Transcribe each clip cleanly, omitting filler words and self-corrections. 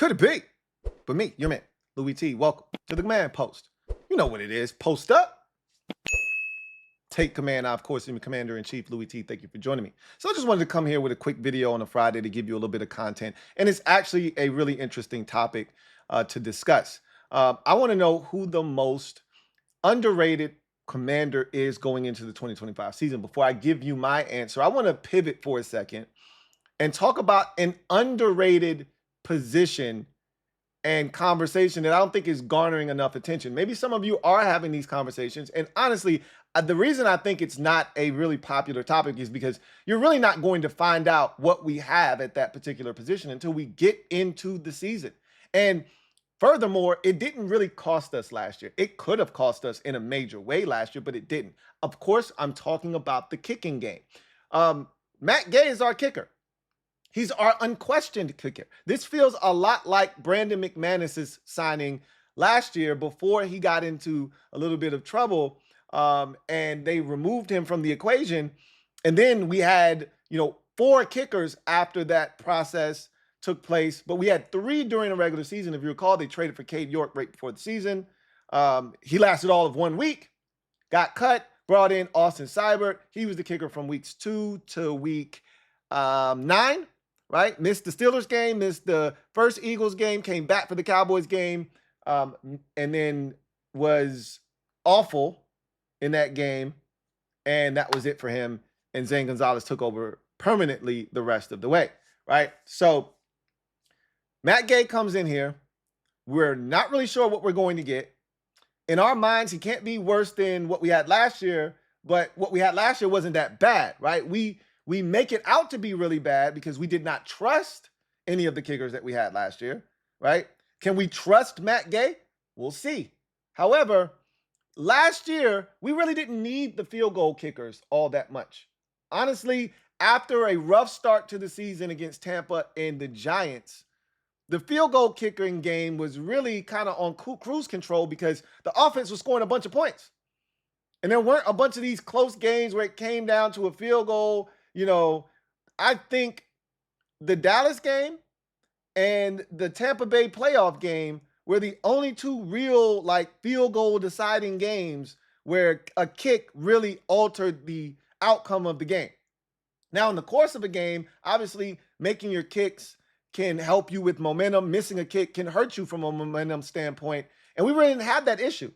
Could it be? But me, your man, Louie T. Welcome to the Command Post. You know what it is. Post up. Take command. I, of course, am Commander-in-Chief Louie T. Thank you for joining me. So I just wanted to come here with a quick video on a Friday to give you a little bit of content. And it's actually a really interesting topic to discuss. I want to know who the most underrated commander is going into the 2025 season. Before I give you my answer, I want to pivot for a second and talk about an underrated position and conversation that I don't think is garnering enough attention. Maybe some of you are having these conversations. And honestly, the reason I think it's not a really popular topic is because you're really not going to find out what we have at that particular position until we get into the season. And furthermore, it didn't really cost us last year. It could have cost us in a major way last year, but it didn't. Of course, I'm talking about the kicking game. Matt Gay is our kicker. He's our unquestioned kicker. This feels a lot like Brandon McManus's signing last year before he got into a little bit of trouble, and they removed him from the equation. And then we had, 4 kickers after that process took place, but we had 3 during the regular season. If you recall, they traded for Cade York right before the season. He lasted all of 1 week, got cut, brought in Austin Seibert. He was the kicker from weeks 2 to week 9. Right? Missed the Steelers game, missed the first Eagles game, came back for the Cowboys game, and then was awful in that game. And that was it for him. And Zane Gonzalez took over permanently the rest of the way. Right? So Matt Gay comes in here. We're not really sure what we're going to get. In our minds, he can't be worse than what we had last year, but what we had last year wasn't that bad, right? We make it out to be really bad because we did not trust any of the kickers that we had last year, right? Can we trust Matt Gay? We'll see. However, last year, we really didn't need the field goal kickers all that much. Honestly, after a rough start to the season against Tampa and the Giants, the field goal kicking game was really kind of on cruise control because the offense was scoring a bunch of points. And there weren't a bunch of these close games where it came down to a field goal. I think the Dallas game and the Tampa Bay playoff game were the only 2 real field goal deciding games where a kick really altered the outcome of the game. Now, in the course of a game, obviously making your kicks can help you with momentum. Missing a kick can hurt you from a momentum standpoint. And we really didn't have that issue.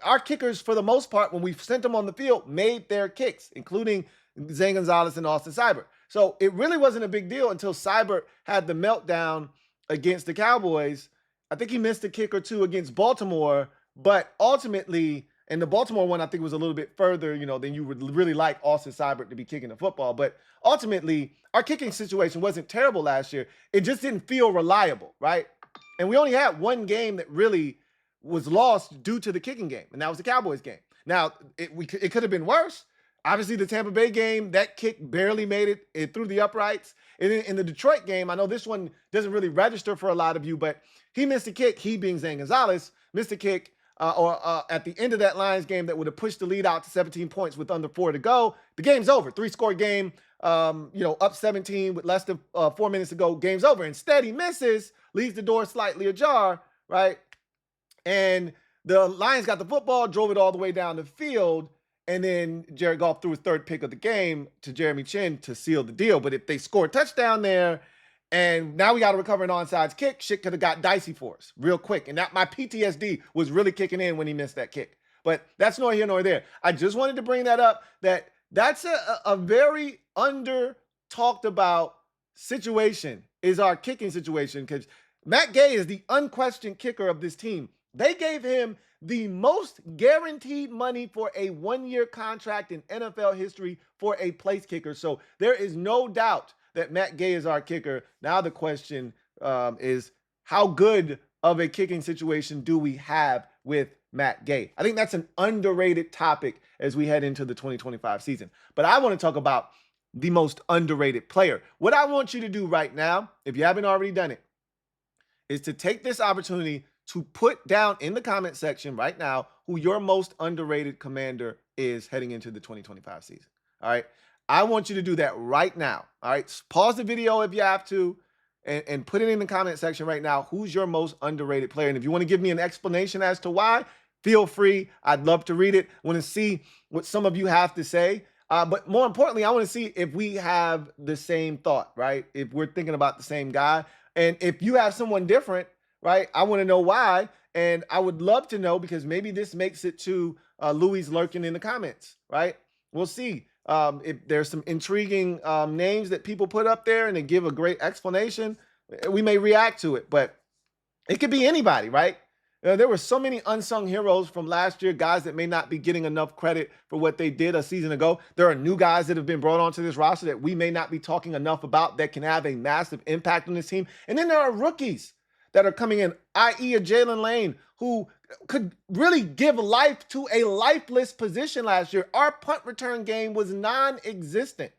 Our kickers, for the most part, when we sent them on the field, made their kicks, including Zane Gonzalez and Austin Seibert. So it really wasn't a big deal until Seibert had the meltdown against the Cowboys. I think he missed a kick or 2 against Baltimore, but ultimately, and the Baltimore one I think was a little bit further, than you would really like Austin Seibert to be kicking the football. But ultimately, our kicking situation wasn't terrible last year. It just didn't feel reliable, right? And we only had 1 game that really was lost due to the kicking game, and that was the Cowboys game. Now, it could have been worse. Obviously, the Tampa Bay game, that kick barely made it through the uprights. And in the Detroit game, I know this one doesn't really register for a lot of you, but he missed a kick, he being Zane Gonzalez, missed a kick at the end of that Lions game that would have pushed the lead out to 17 points with under 4 to go. The game's over. 3-score game, up 17 with less than 4 minutes to go. Game's over. Instead, he misses, leaves the door slightly ajar, right? And the Lions got the football, drove it all the way down the field, and then Jared Goff threw his 3rd pick of the game to Jeremy Chin to seal the deal. But if they score a touchdown there, and now we got to recover an onside kick, shit could have got dicey for us real quick. And that my PTSD was really kicking in when he missed that kick. But that's nor here nor there. I just wanted to bring that up, that's a very under-talked about situation is our kicking situation, because Matt Gay is the unquestioned kicker of this team. They gave him the most guaranteed money for a 1-year contract in NFL history for a place kicker. So there is no doubt that Matt Gay is our kicker. Now the question is, how good of a kicking situation do we have with Matt Gay? I think that's an underrated topic as we head into the 2025 season. But I want to talk about the most underrated player. What I want you to do right now, if you haven't already done it, is to take this opportunity to put down in the comment section right now who your most underrated commander is heading into the 2025 season. All right. I want you to do that right now. All right. Pause the video if you have to. and put it in the comment section right now. Who's your most underrated player? And if you want to give me an explanation as to why, feel free. I'd love to read it. I want to see what some of you have to say. But more importantly, I want to see if we have the same thought, right? If we're thinking about the same guy. And if you have someone different, right, I want to know why. And I would love to know, because maybe this makes it to Louie's lurking in the comments, right? We'll see. If there's some intriguing names that people put up there and they give a great explanation, we may react to it. But it could be anybody, right? There were so many unsung heroes from last year, guys that may not be getting enough credit for what they did a season ago. There are new guys that have been brought onto this roster that we may not be talking enough about that can have a massive impact on this team. And then there are rookies that are coming in, i.e. a Jalen Lane, who could really give life to a lifeless position last year. Our punt return game was non-existent,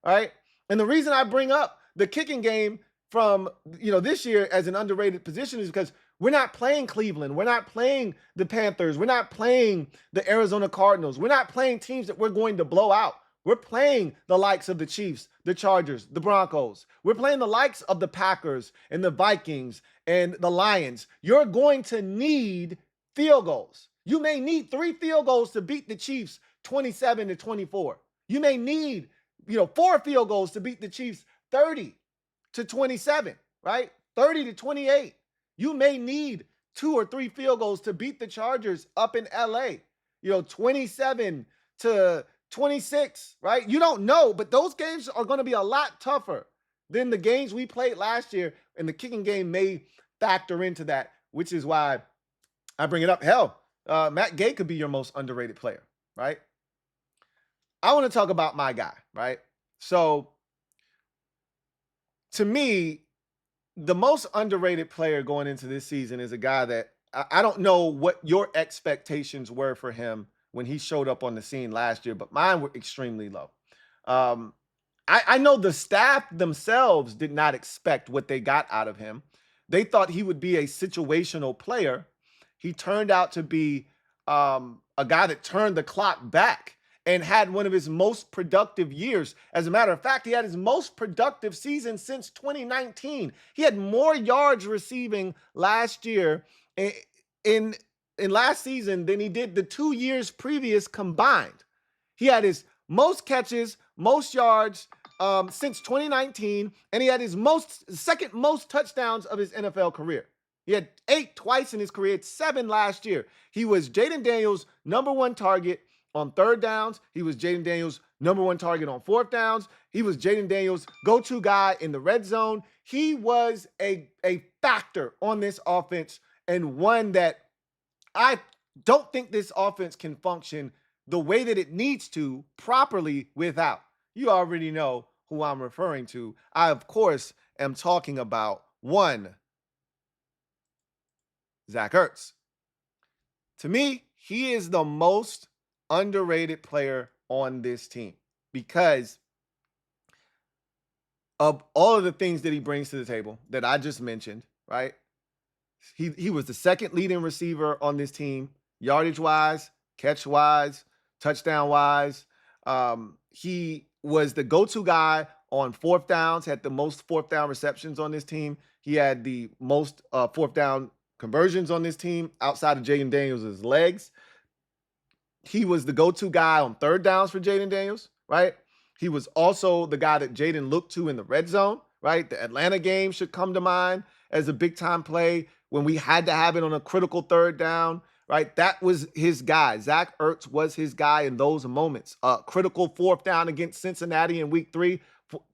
all right? And the reason I bring up the kicking game from this year as an underrated position is because we're not playing Cleveland. We're not playing the Panthers. We're not playing the Arizona Cardinals. We're not playing teams that we're going to blow out. We're playing the likes of the Chiefs, the Chargers, the Broncos. We're playing the likes of the Packers and the Vikings and the Lions. You're going to need field goals. You may need 3 field goals to beat the Chiefs 27-24. You may need 4 field goals to beat the Chiefs 30-27, right? 30-28. You may need 2 or 3 field goals to beat the Chargers up in L.A. 27-26, right? You don't know, but those games are going to be a lot tougher than the games we played last year, and the kicking game may factor into that, which is why I bring it up. Hell, Matt Gay could be your most underrated player, right? I want to talk about my guy, right? So, to me, the most underrated player going into this season is a guy that I don't know what your expectations were for him when he showed up on the scene last year, but mine were extremely low. Um, I know the staff themselves did not expect what they got out of him. They thought he would be a situational player. He turned out to be a guy that turned the clock back and had one of his most productive years. As a matter of fact, he had his most productive season since 2019. He had more yards receiving last year in last season than he did the 2 years previous combined. He had his most catches, most yards since 2019, and he had his second most touchdowns of his NFL career. He had 8 twice in his career, 7 last year. He was Jaden Daniels' #1 target on 3rd downs. He was Jaden Daniels' #1 target on 4th downs. He was Jaden Daniels' go-to guy in the red zone. He was a factor on this offense, and one that I don't think this offense can function the way that it needs to properly without. You already know who I'm referring to. I, of course, am talking about one Zach Ertz. To me, he is the most underrated player on this team because of all of the things that he brings to the table that I just mentioned, right? He was the second leading receiver on this team, yardage-wise, catch-wise, touchdown-wise. He was the go-to guy on 4th downs, had the most 4th down receptions on this team. He had the most 4th down conversions on this team outside of Jaden Daniels' legs. He was the go-to guy on 3rd downs for Jaden Daniels, right? He was also the guy that Jaden looked to in the red zone, right? The Atlanta game should come to mind as a big-time play when we had to have it on a critical 3rd down, right? That was his guy. Zach Ertz was his guy in those moments. Critical 4th down against Cincinnati in week 3.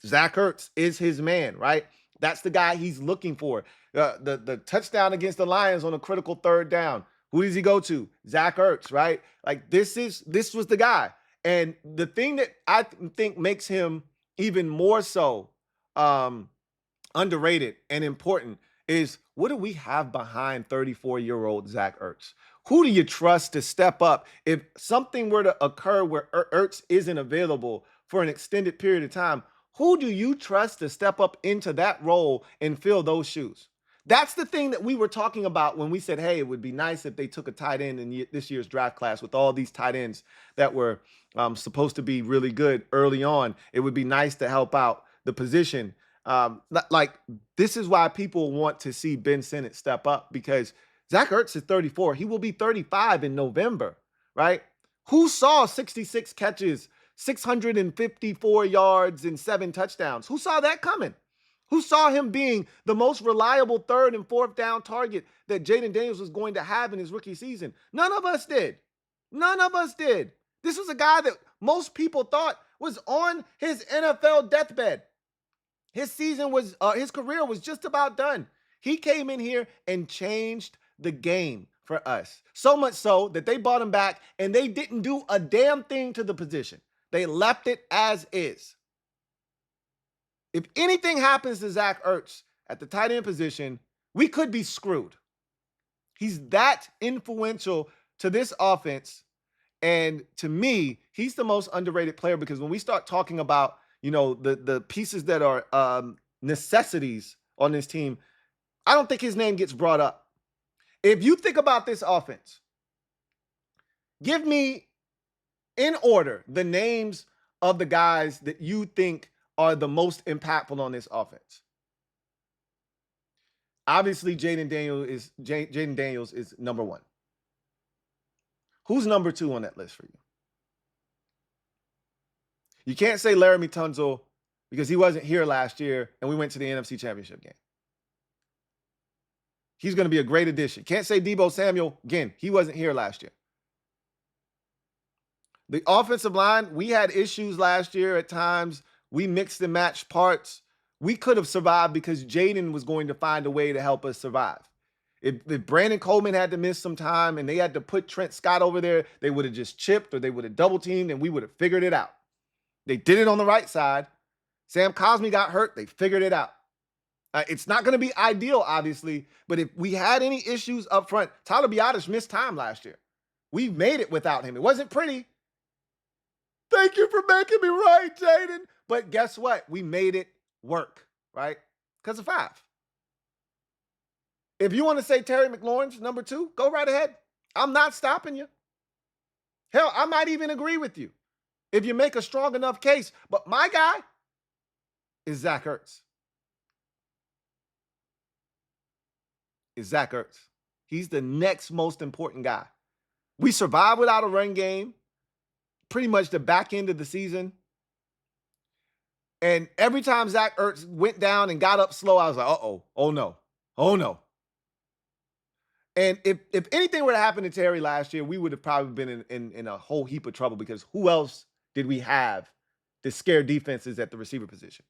Zach Ertz is his man, right? That's the guy he's looking for. The touchdown against the Lions on a critical 3rd down. Who does he go to? Zach Ertz, right? Like this was the guy. And the thing that I think makes him even more so underrated and important is, what do we have behind 34-year-old Zach Ertz? Who do you trust to step up if something were to occur where Ertz isn't available for an extended period of time? Who do you trust to step up into that role and fill those shoes? That's the thing that we were talking about when we said, hey, it would be nice if they took a tight end in this year's draft class with all these tight ends that were supposed to be really good early on. It would be nice to help out the position. Like, this is why people want to see Ben Sinnott step up, because Zach Ertz is 34. He will be 35 in November, right? Who saw 66 catches, 654 yards, and 7 touchdowns? Who saw that coming? Who saw him being the most reliable third and fourth down target that Jaden Daniels was going to have in his rookie season? None of us did. None of us did. This was a guy that most people thought was on his NFL deathbed. His career was just about done. He came in here and changed the game for us. So much so that they brought him back and they didn't do a damn thing to the position. They left it as is. If anything happens to Zach Ertz at the tight end position, we could be screwed. He's that influential to this offense. And to me, he's the most underrated player, because when we start talking about, the pieces that are necessities on this team, I don't think his name gets brought up. If you think about this offense, give me in order the names of the guys that you think are the most impactful on this offense. Obviously, Jaden Daniels is number one. Who's number two on that list for you? You can't say Laramie Tunzel, because he wasn't here last year and we went to the NFC Championship game. He's going to be a great addition. Can't say Deebo Samuel. Again, he wasn't here last year. The offensive line, we had issues last year at times. We mixed and matched parts. We could have survived because Jaden was going to find a way to help us survive. If Brandon Coleman had to miss some time and they had to put Trent Scott over there, they would have just chipped, or they would have double teamed, and we would have figured it out. They did it on the right side. Sam Cosmi got hurt. They figured it out. It's not going to be ideal, obviously, but if we had any issues up front, Tyler Biadasz missed time last year. We made it without him. It wasn't pretty. Thank you for making me right, Jaden. But guess what? We made it work, right? Because of 5. If you want to say Terry McLaurin's number 2, go right ahead. I'm not stopping you. Hell, I might even agree with you if you make a strong enough case. But my guy is Zach Ertz. He's the next most important guy. We survived without a run game pretty much the back end of the season. And every time Zach Ertz went down and got up slow, I was like, uh-oh, oh no. And if anything were to happen to Terry last year, we would have probably been in a whole heap of trouble, because who else did we have to scare defenses at the receiver position?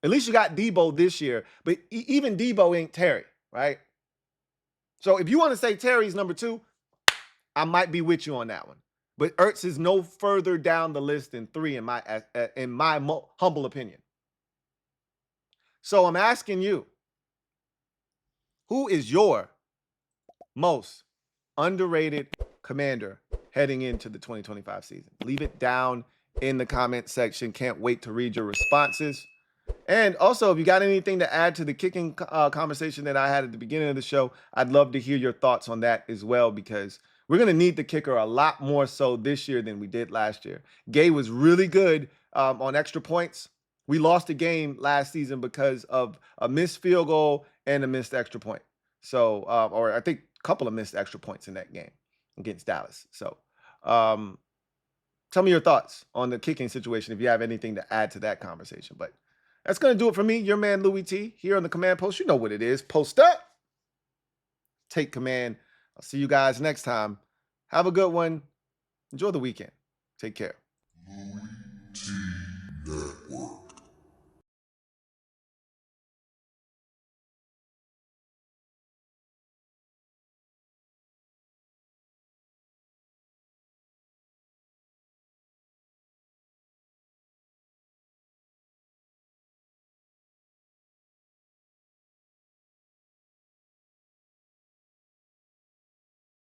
At least you got Deebo this year, but even Deebo ain't Terry, right? So if you want to say Terry's number 2, I might be with you on that one. But Ertz is no further down the list than 3 in my humble opinion. So I'm asking you, who is your most underrated commander heading into the 2025 season? Leave it down in the comment section. Can't wait to read your responses. And also, if you got anything to add to the kicking conversation that I had at the beginning of the show, I'd love to hear your thoughts on that as well, because we're going to need the kicker a lot more so this year than we did last year. Gay was really good on extra points. We lost a game last season because of a missed field goal and a missed extra point. So, or I think a couple of missed extra points in that game against Dallas. So, tell me your thoughts on the kicking situation if you have anything to add to that conversation. But that's going to do it for me, your man Louie T, here on the Command Post. You know what it is. Post up. Take command. I'll see you guys next time. Have a good one. Enjoy the weekend. Take care. LouieTeeNetwork.